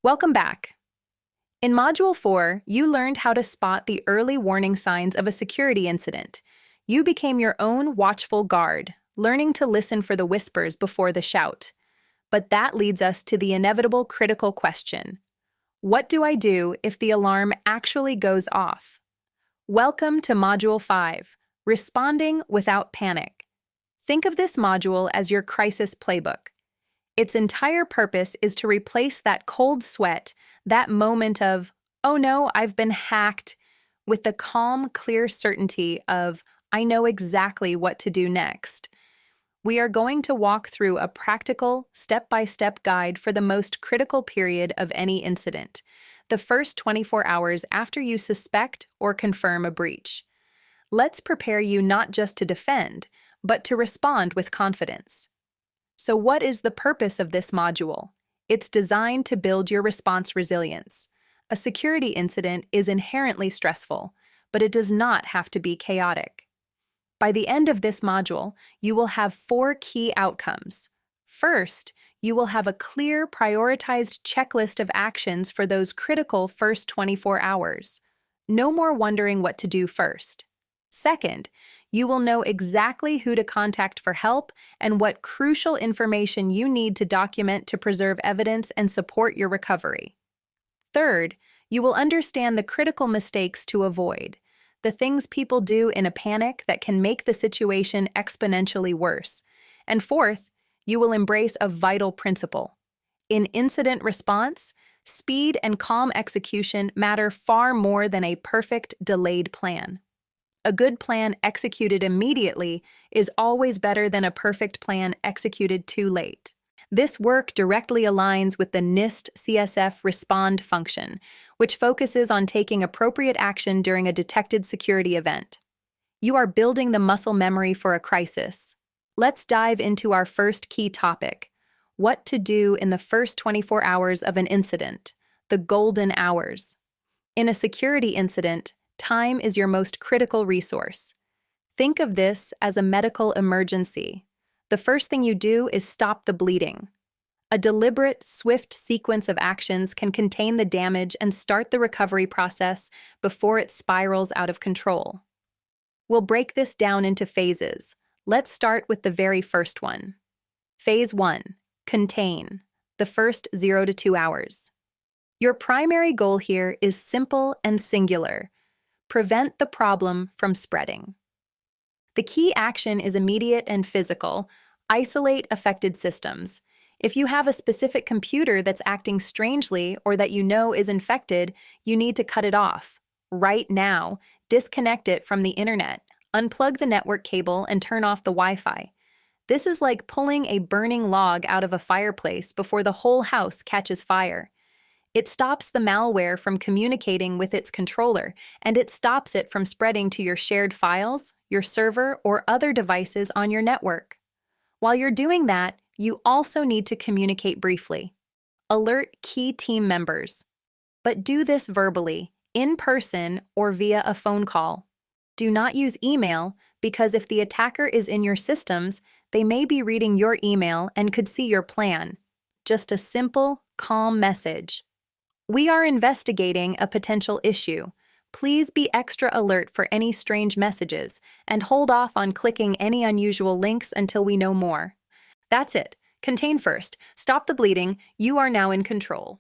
Welcome back. In Module 4, you learned how to spot the early warning signs of a security incident. You became your own watchful guard, learning to listen for the whispers before the shout. But that leads us to the inevitable critical question. What do I do if the alarm actually goes off? Welcome to Module 5, Responding Without Panic. Think of this module as your crisis playbook. Its entire purpose is to replace that cold sweat, that moment of, oh no, I've been hacked, with the calm, clear certainty of, I know exactly what to do next. We are going to walk through a practical, step-by-step guide for the most critical period of any incident, the first 24 hours after you suspect or confirm a breach. Let's prepare you not just to defend, but to respond with confidence. So what is the purpose of this module? It's designed to build your response resilience. A security incident is inherently stressful, but it does not have to be chaotic. By the end of this module, you will have 4 key outcomes. First, you will have a clear, prioritized checklist of actions for those critical first 24 hours. No more wondering what to do first. Second, you will know exactly who to contact for help and what crucial information you need to document to preserve evidence and support your recovery. Third, you will understand the critical mistakes to avoid, the things people do in a panic that can make the situation exponentially worse. And fourth, you will embrace a vital principle. In incident response, speed and calm execution matter far more than a perfect, delayed plan. A good plan executed immediately is always better than a perfect plan executed too late. This work directly aligns with the NIST CSF respond function, which focuses on taking appropriate action during a detected security event. You are building the muscle memory for a crisis. Let's dive into our first key topic: what to do in the first 24 hours of an incident, the golden hours. In a security incident, time is your most critical resource. Think of this as a medical emergency. The first thing you do is stop the bleeding. A deliberate, swift sequence of actions can contain the damage and start the recovery process before it spirals out of control. We'll break this down into phases. Let's start with the very first one. Phase 1. Contain. The first 0 to 2 hours. Your primary goal here is simple and singular. Prevent the problem from spreading. The key action is immediate and physical. Isolate affected systems. If you have a specific computer that's acting strangely or that you know is infected, you need to cut it off. Right now, disconnect it from the internet, unplug the network cable, and turn off the Wi-Fi. This is like pulling a burning log out of a fireplace before the whole house catches fire. It stops the malware from communicating with its controller, and it stops it from spreading to your shared files, your server, or other devices on your network. While you're doing that, you also need to communicate briefly. Alert key team members. But do this verbally, in person, or via a phone call. Do not use email, because if the attacker is in your systems, they may be reading your email and could see your plan. Just a simple, calm message. We are investigating a potential issue. Please be extra alert for any strange messages and hold off on clicking any unusual links until we know more. That's it. Contain first. Stop the bleeding. You are now in control.